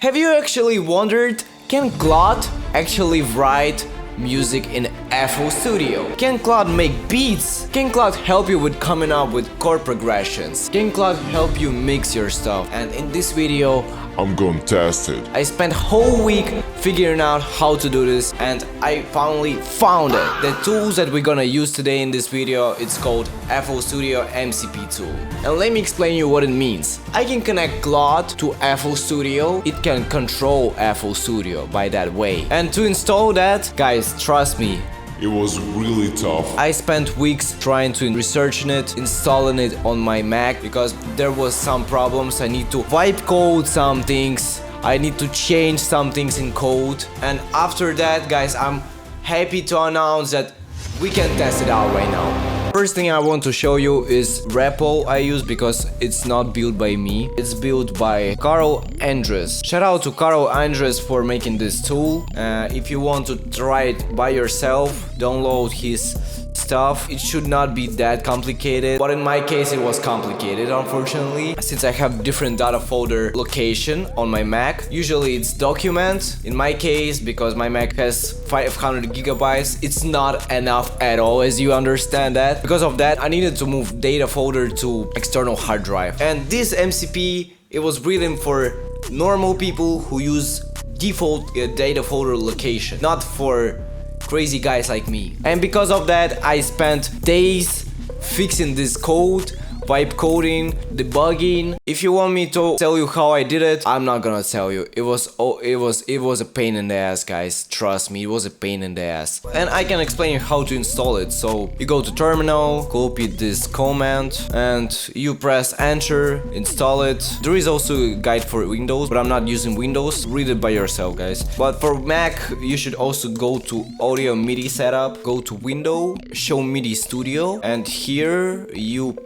Have you actually wondered, can Claude actually write music in FL Studio? Can Claude make beats? Can Claude help you with coming up with chord progressions? Can Claude help you mix your stuff? And in this video, I'm gonna test it. I spent whole week figuring out how to do this, and I finally found it. The tools that we're gonna use today in this video, it's called FL Studio MCP tool. And let me explain you what it means. I can connect Claude to FL Studio. It can control FL Studio by that way. And to install that, guys, trust me, It was really tough. I spent weeks trying to researching it, installing it on my Mac because there was some problems. I need to wipe code some things, I need to change some things in code, and after that, guys, I'm happy to announce that we can test it out right now. First thing I want to show you is repo I use because it's not built by me. It's built by Carl Andres. Shout out to Carl Andres for making this tool. If you want to try it by yourself, download his stuff. It should not be that complicated, but in my case it was complicated, unfortunately, since I have different data folder location on my Mac. Usually it's document. In my case, because my Mac has 500 gigabytes, it's not enough at all, as you understand that. Because of that, I needed to move data folder to external hard drive. And this MCP, it was written for normal people who use default data folder location, not for crazy guys like me. And because of that, I spent days fixing this code, vibe coding, debugging. If you want me to tell you how I did it, I'm not gonna tell you. It was a pain in the ass, guys. Trust me, it was a pain in the ass. And I can explain you how to install it. So you go to terminal, copy this command, and you press enter, install it. There is also a guide for Windows, but I'm not using Windows. Read it by yourself, guys. But for Mac, you should also go to audio MIDI setup, go to window, show MIDI studio, and here you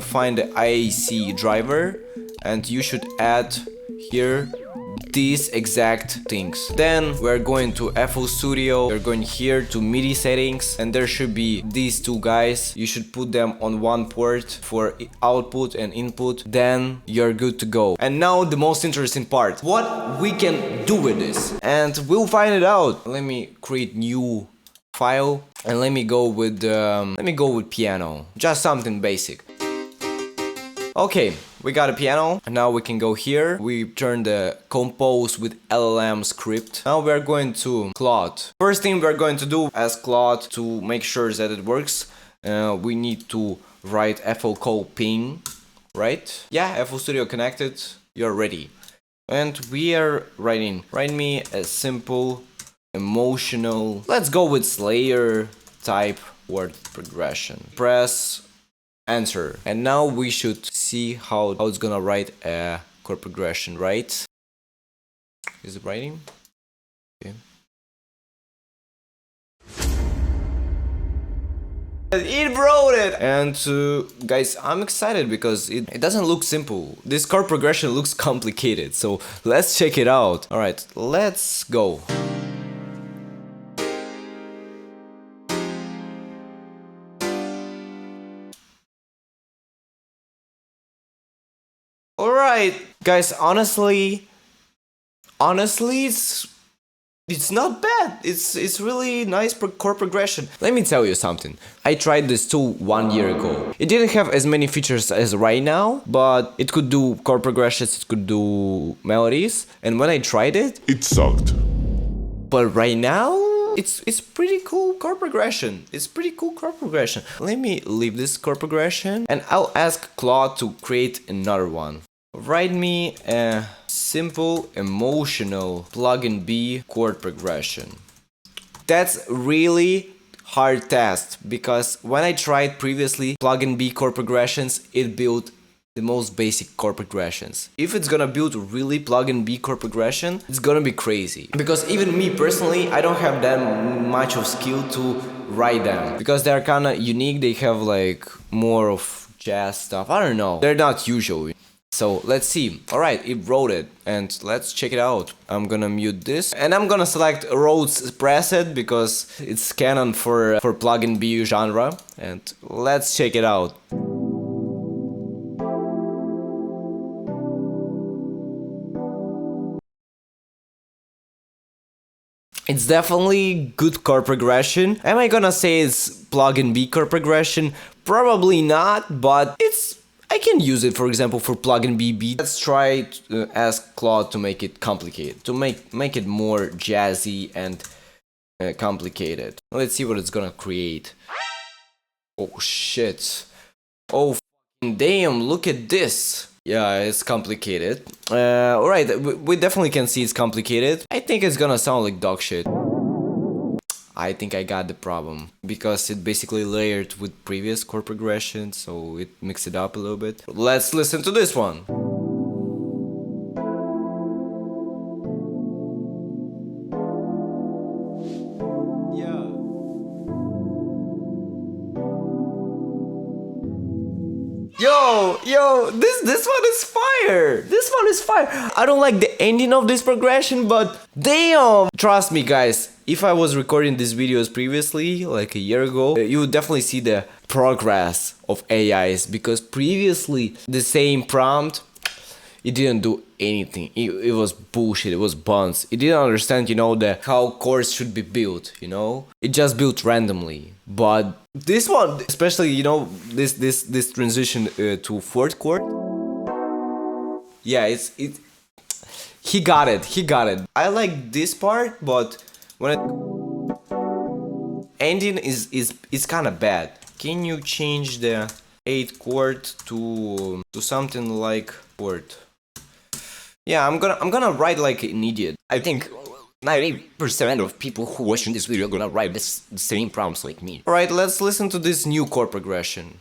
find the IAC driver, and you should add here these exact things. Then we're going to FL Studio, we're going here to MIDI settings, and there should be these two guys. You should put them on one port for output and input, then you're good to go. And now the most interesting part, what we can do with this, and we'll find it out. Let me create new file, and let me go with piano, just something basic. Okay, we got a piano, and now we can go here. We turn the compose with LLM script. Now we're going to Claude. First thing we're going to do as Claude to make sure that it works, we need to write FL call ping, right? Yeah, FL Studio connected, you're ready. And we are writing, write me a simple emotional, let's go with slayr type word progression. Press enter, and now we should see how it's gonna write a chord progression, right? Is it writing? Okay. It wrote it! And guys, I'm excited because it doesn't look simple. This chord progression looks complicated, so let's check it out. Alright, let's go. Alright, guys, honestly, it's not bad. It's really nice chord progression. Let me tell you something. I tried this tool 1 year ago. It didn't have as many features as right now, but it could do chord progressions, it could do melodies, and when I tried it, It sucked. but right now, it's pretty cool chord progression. It's pretty cool chord progression. Let me leave this chord progression, and I'll ask Claude to create another one. Write me a simple emotional pluggnb chord progression. That's really hard task because when I tried previously pluggnb chord progressions, it built the most basic chord progressions. If it's gonna build really pluggnb chord progression, it's gonna be crazy. Because even me personally, I don't have that much of skill to write them. Because they're kinda unique, they have like more of jazz stuff, I don't know. They're not usual. So let's see. Alright, it wrote it, and let's check it out. I'm gonna mute this, and I'm gonna select Rhodes preset because it's canon for pluggnb genre, and let's check it out. It's definitely good chord progression. Am I gonna say it's pluggnb chord progression? Probably not, but I can use it, for example, for pluggnb beat. Let's try to ask Claude to make it complicated, to make it more jazzy and complicated. Let's see what it's gonna create. Oh shit. Oh fucking damn, look at this. Yeah, it's complicated. Alright, we definitely can see it's complicated. I think it's gonna sound like dog shit. I think I got the problem, because it basically layered with previous chord progression, so it mixed it up a little bit. Let's listen to this one. Yo, this one is fire. This one is fire. I don't like the ending of this progression, but damn. Trust me, guys. If I was recording these videos previously, like a year ago, you would definitely see the progress of AIs, because previously the same prompt, it didn't do anything. It was bullshit. It was buns. It didn't understand, you know, how chords should be built. You know, it just built randomly. But this one, especially, you know, this transition to fourth chord. Yeah, he got it. He got it. I like this part, but when it ending is kind of bad. Can you change the 8th chord to something like chord? Yeah, I'm gonna write like an idiot. I think 90% of people who watching this video are gonna write the same prompts like me. Alright, let's listen to this new chord progression.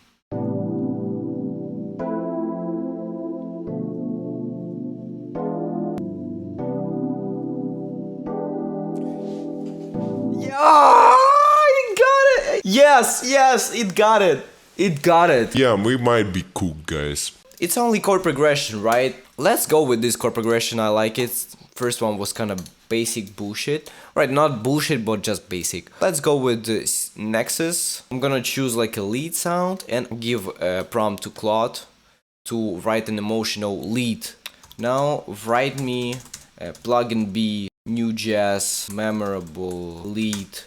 Yeah, it got it! Yes, it got it! It got it! Yeah, we might be cooked, guys. It's only chord progression, right? Let's go with this chord progression, I like it. First one was kind of basic bullshit. Right, not bullshit, but just basic. Let's go with this Nexus. I'm gonna choose like a lead sound and give a prompt to Claude to write an emotional lead. Now, write me a pluggnb new jazz memorable lead.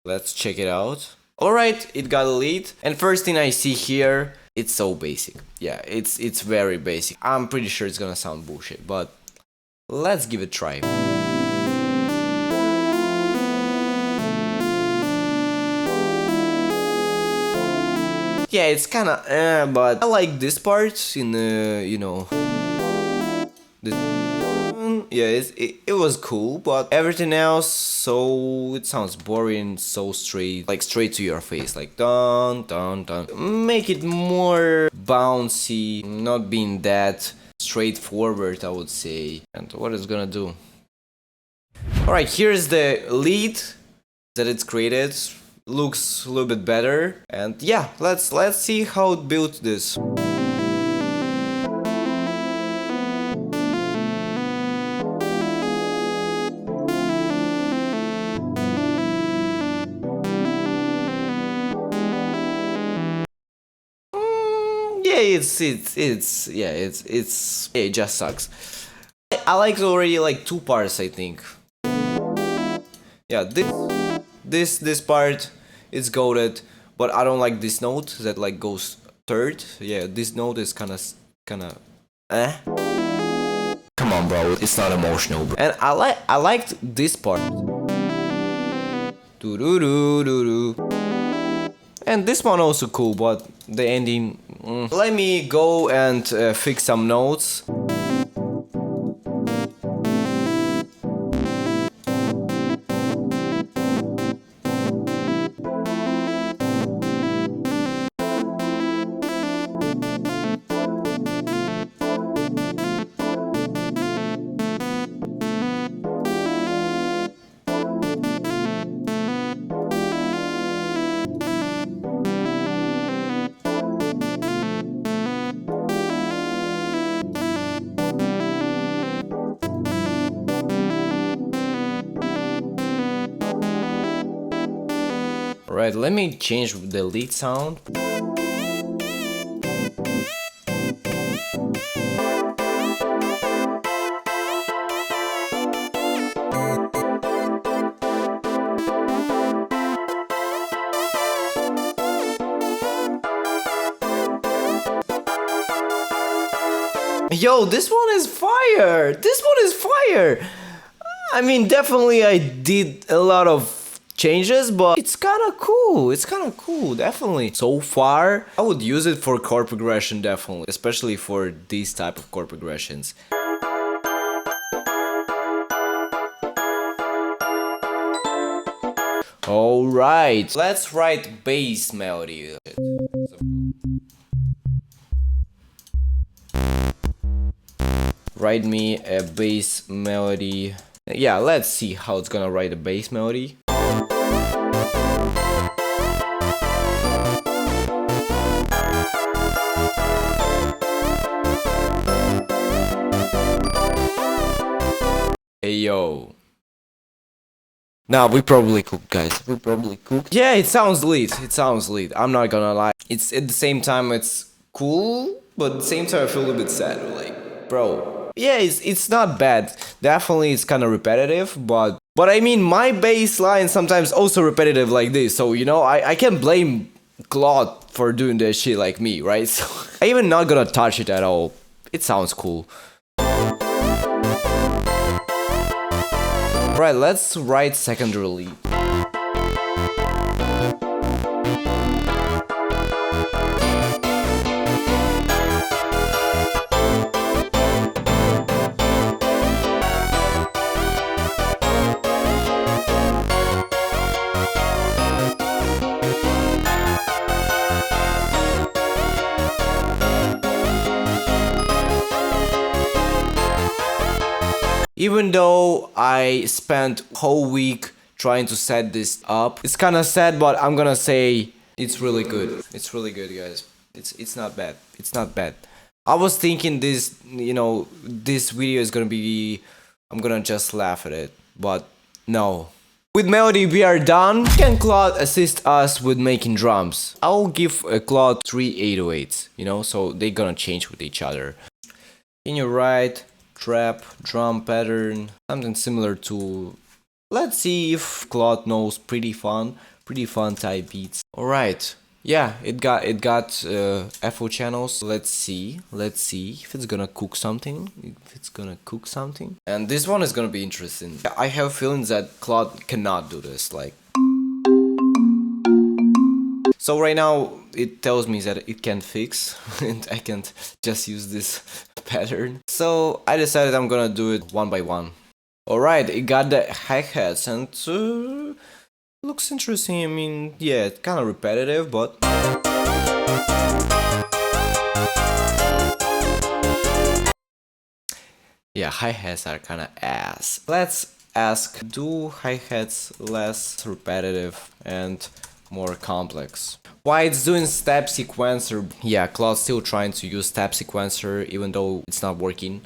Let's check it out. Alright, it got a lead. And first thing I see here, it's so basic. Yeah, it's very basic. I'm pretty sure it's gonna sound bullshit, but let's give it a try. Yeah, it's kinda but I like this part in you know, yeah, it was cool, but everything else, so it sounds boring, so straight, like straight to your face, like dun dun dun. Make it more bouncy, not being that straightforward, I would say. And what it's gonna do? Alright, here's the lead that it's created. Looks a little bit better, and yeah, let's see how it built this. Yeah, it just sucks. I like already like 2 parts, I think. Yeah, this part is goated, but I don't like this note that like goes third. Yeah, this note is kinda Come on, bro, it's not emotional, bro. And I liked this part. Doo doo doo doo doo. And this one also cool, but the ending. Let me go and fix some notes. Alright, let me change the lead sound. Yo, this one is fire! This one is fire! I mean, definitely I did a lot of changes, but it's kind of cool. It's kind of cool, definitely. So far, I would use it for chord progression, definitely, especially for these type of chord progressions. All right, let's write bass melody. Write me a bass melody. Yeah, let's see how it's gonna write a bass melody. Hey yo. Nah, we probably cooked, guys. We probably cooked. Yeah, it sounds lit. It sounds lit. I'm not gonna lie. It's at the same time it's cool, but at the same time I feel a little bit sad. Like, bro. Yeah, it's not bad. Definitely it's kind of repetitive, but I mean my bass line sometimes also repetitive like this. So you know I can't blame Claude for doing that shit like me, right? So I'm even not gonna touch it at all. It sounds cool. Right, let's write secondary lead. Even though I spent whole week trying to set this up, it's kind of sad, but I'm gonna say it's really good. It's really good, guys. It's not bad. It's not bad. I was thinking this, you know, this video is gonna be, I'm gonna just laugh at it, but no. With melody we are done. Can Claude assist us with making drums? I'll give Claude 3 808s, you know, so they're gonna change with each other. Can you write trap drum pattern, something similar to, let's see if Claude knows prettifun type beats. All right, yeah, it got FO channels. Let's see if it's gonna cook something, and this one is gonna be interesting. I have feelings that Claude cannot do this, like. So right now it tells me that it can't fix and I can't just use this pattern. So I decided I'm gonna do it one by one. Alright, it got the hi-hats and looks interesting. I mean, yeah, it's kind of repetitive, but yeah, hi-hats are kind of ass. Let's ask, do hi-hats less repetitive and more complex? Why it's doing step sequencer? Yeah, Claude's still trying to use step sequencer even though it's not working,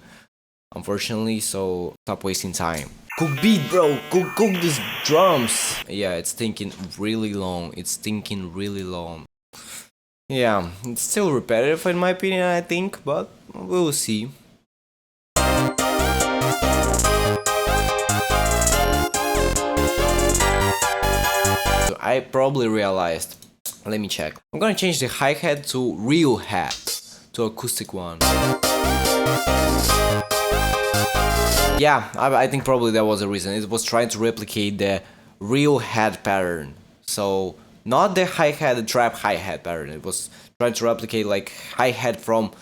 unfortunately, so stop wasting time. Cook beat, bro, cook these drums. Yeah, it's thinking really long. Yeah, it's still repetitive in my opinion, I think, but we'll see. I probably realized. Let me check. I'm gonna change the hi-hat to real hat, to acoustic one. Yeah, I think probably that was the reason. It was trying to replicate the real hat pattern. So not the hi-hat, the trap hi-hat pattern. It was trying to replicate like hi-hat from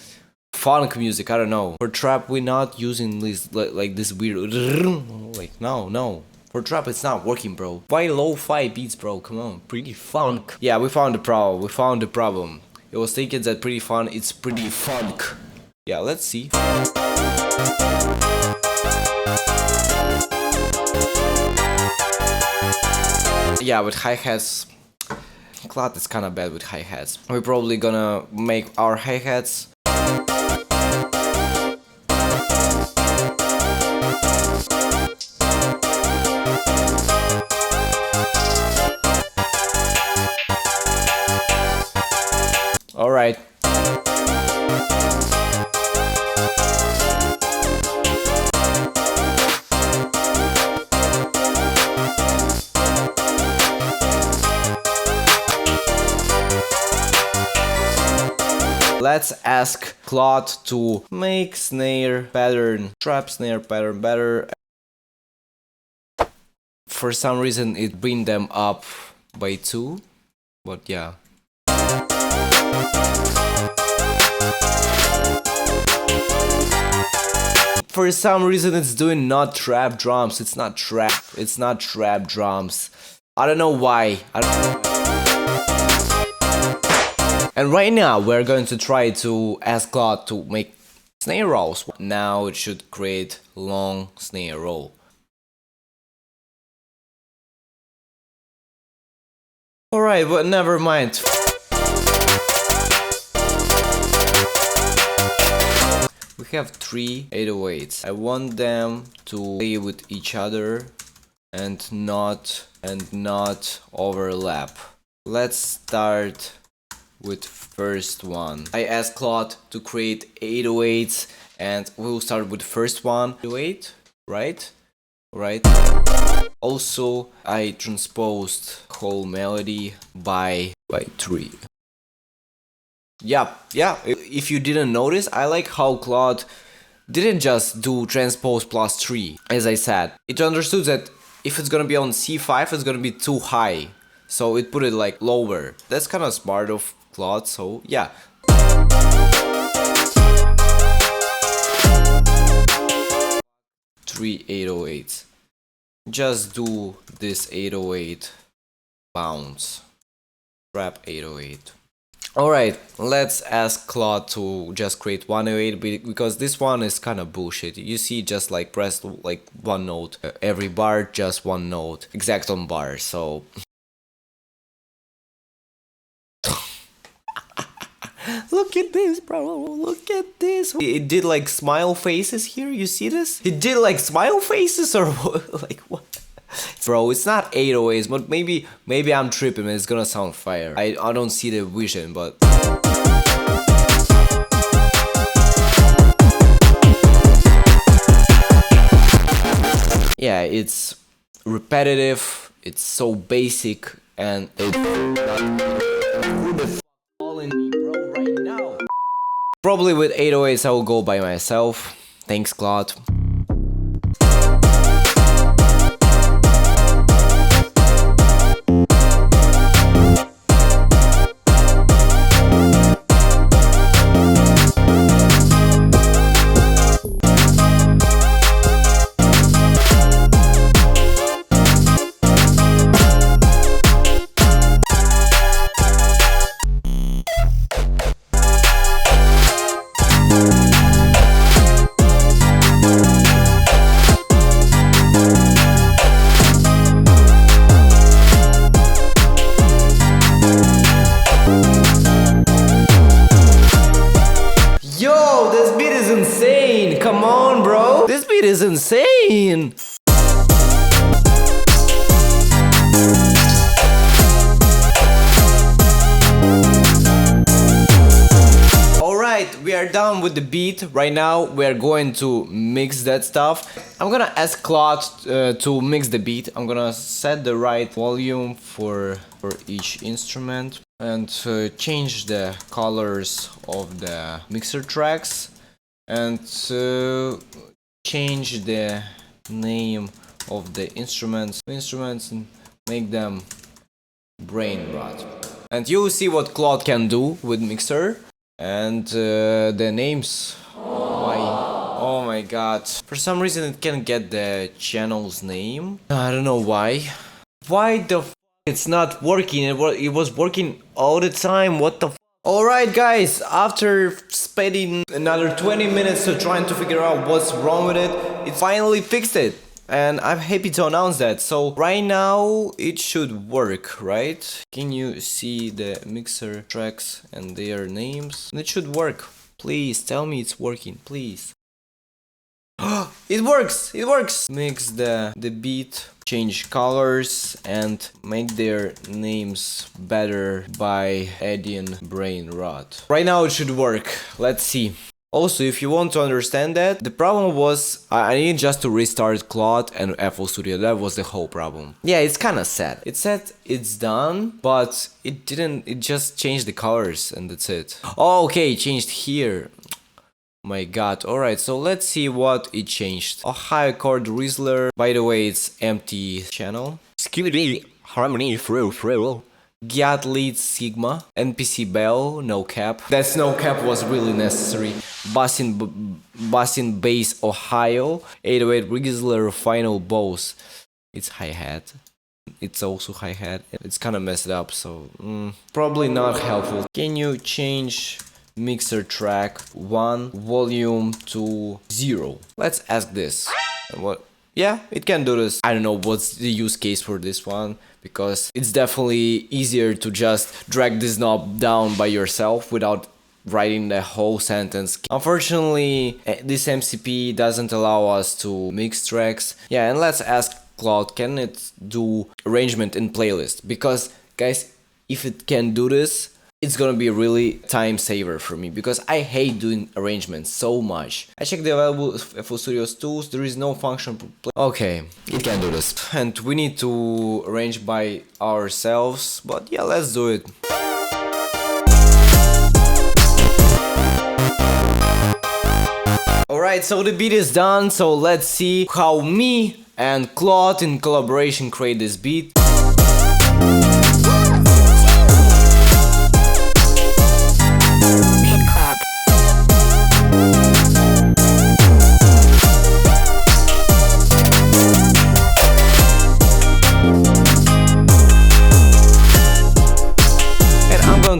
funk music. I don't know. For trap, we're not using this like this weird like no. For trap, it's not working, bro. Why lo-fi beats, bro? Come on, pretty funk. Yeah, we found the problem. It was thinking that pretty fun, it's pretty funk. Yeah, let's see. Yeah, with hi-hats, Claude is kind of bad with hi-hats. We're probably gonna make our hi-hats. All right. let's ask Claude to make snare pattern, trap snare pattern better. For some reason it bring them up by 2, but yeah. For some reason it's doing not trap drums, it's not trap drums. I don't know why. And right now we're going to try to ask Claude to make snare rolls. Now it should create long snare roll. Alright, but never mind. We have 3 808s. I want them to play with each other and not overlap. Let's start with first one. I asked Claude to create 808s and we'll start with first one. 808, right? Right. Also, I transposed whole melody by 3. Yeah, if you didn't notice, I like how Claude didn't just do transpose plus 3. As I said, it understood that if it's gonna be on C5, it's gonna be too high. So it put it like lower. That's kind of smart of Claude, so yeah. 3 808s. Just do this 808 bounce. Trap 808. Alright, let's ask Claude to just create 108 because this one is kind of bullshit. You see, just like press like one note. Every bar, just one note. Exact on bar, so... Look at this, bro. Look at this. It did like smile faces here. You see this? It did like smile faces or like what? Bro, it's not 808s, but maybe I'm tripping and it's gonna sound fire. I don't see the vision, but... Yeah, it's repetitive, it's so basic, and... Who the f*** calling me, bro, right now? Probably with 808s I will go by myself. Thanks, Claude. Insane! Come on, bro! This beat is insane! Alright, we are done with the beat. Right now, we are going to mix that stuff. I'm gonna ask Claude to mix the beat. I'm gonna set the right volume for each instrument and change the colors of the mixer tracks. And change the name of the instruments and make them brainrotted. And you will see what Claude can do with mixer and the names. Why? Oh my god. For some reason it can't get the channel's name. I don't know why. Why the f it's not working? It was working all the time. What the f. Alright guys, after spending another 20 minutes to trying to figure out what's wrong with it, it finally fixed it. And I'm happy to announce that. So right now it should work, right? Can you see the mixer tracks and their names? It should work. Please tell me it's working, please. It works! It works! Mix the beat, change colors and make their names better by adding brain rot. Right now it should work. Let's see. Also, if you want to understand that, the problem was I needed just to restart Claude and FL Studio. That was the whole problem. Yeah, it's kind of sad. It said it's done, but it didn't. It just changed the colors and that's it. Oh, okay, it changed here. My god. Alright, so let's see what it changed. Ohio chord Rizzler. By the way, it's empty channel. Skibidi harmony through. Gyat lead Sigma, NPC Bell, no cap. That no cap was really necessary. Bassin Bass Ohio, 808 Rizzler Final Boss. It's hi-hat. It's also hi-hat. It's kind of messed up, so probably not helpful. Can you change mixer track 1 volume to 0? Let's ask this. What? Yeah, it can do this. I don't know what's the use case for this one, because it's definitely easier to just drag this knob down by yourself without writing the whole sentence. Unfortunately, this MCP doesn't allow us to mix tracks. Yeah, and let's ask Claude, can it do arrangement in playlist? Because guys, if it can do this, it's gonna be a really time saver for me, because I hate doing arrangements so much. I checked the available FL Studio's tools, there is no function. Okay, it can do this. And we need to arrange by ourselves, but yeah, let's do it. Alright, so the beat is done, so let's see how me and Claude in collaboration create this beat.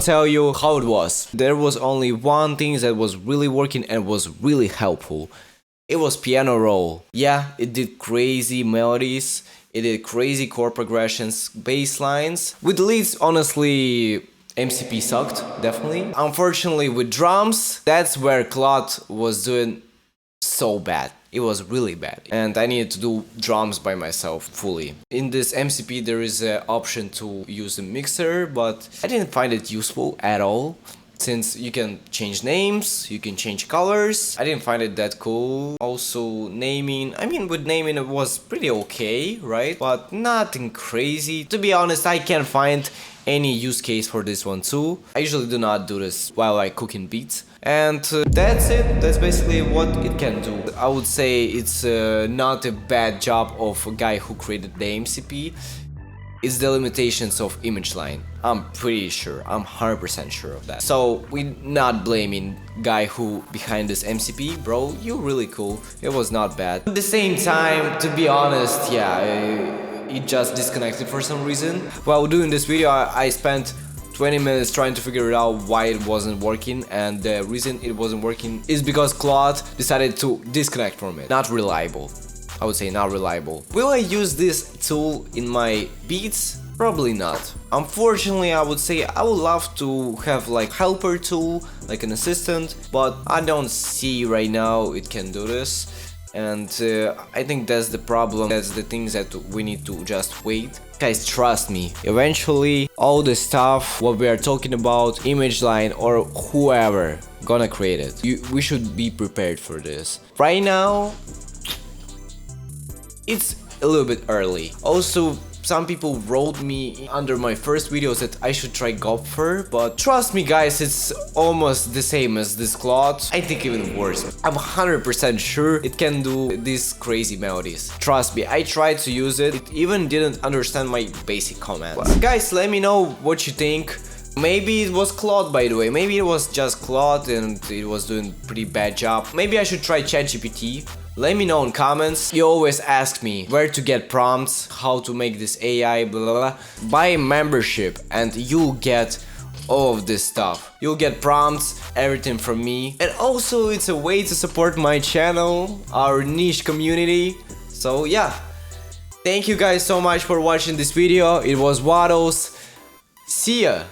Tell you how it was. There was only one thing that was really working and was really helpful. It was piano roll. Yeah, it did crazy melodies, it did crazy chord progressions, bass lines. With leads, honestly, MCP sucked, definitely. Unfortunately, with drums, that's where Claude was doing so bad. It was really bad, and I needed to do drums by myself fully. In this MCP there is an option to use a mixer, but I didn't find it useful at all, since you can change names, you can change colors. I didn't find it that cool. Also naming, I mean with naming it was pretty okay, right? But nothing crazy. To be honest, I can't find any use case for this one too. I usually do not do this while I cook in beats. And that's it, that's basically what it can do. I would say it's not a bad job of a guy who created the MCP. It's the limitations of image line. I'm pretty sure, I'm 100% sure of that. So we're not blaming guy who behind this MCP, bro, you're really cool, it was not bad. At the same time, to be honest, yeah, it just disconnected for some reason. While doing this video, I spent 20 minutes trying to figure out why it wasn't working, and the reason it wasn't working is because Claude decided to disconnect from it. Not reliable. I would say not reliable. Will I use this tool in my beats? Probably not. Unfortunately, I would say I would love to have like helper tool, like an assistant, but I don't see right now it can do this. And I think that's the problem, that's the things that we need to just wait. Guys, trust me, eventually all the stuff what we are talking about, image line or whoever gonna create it, we should be prepared for this. Right now, it's a little bit early. Also, some people wrote me under my first videos that I should try Gopher, but trust me guys, it's almost the same as this Claude. I think even worse. I'm 100% sure it can do these crazy melodies. Trust me, I tried to use it. It even didn't understand my basic commands. Guys, let me know what you think. Maybe it was Claude, by the way. Maybe it was just Claude and it was doing a pretty bad job. Maybe I should try ChatGPT. Let me know in comments. You always ask me where to get prompts, how to make this AI, blah blah blah. Buy a membership and you'll get all of this stuff. You'll get prompts, everything from me. And also it's a way to support my channel, our niche community. So yeah. Thank you guys so much for watching this video. It was Waddles. See ya!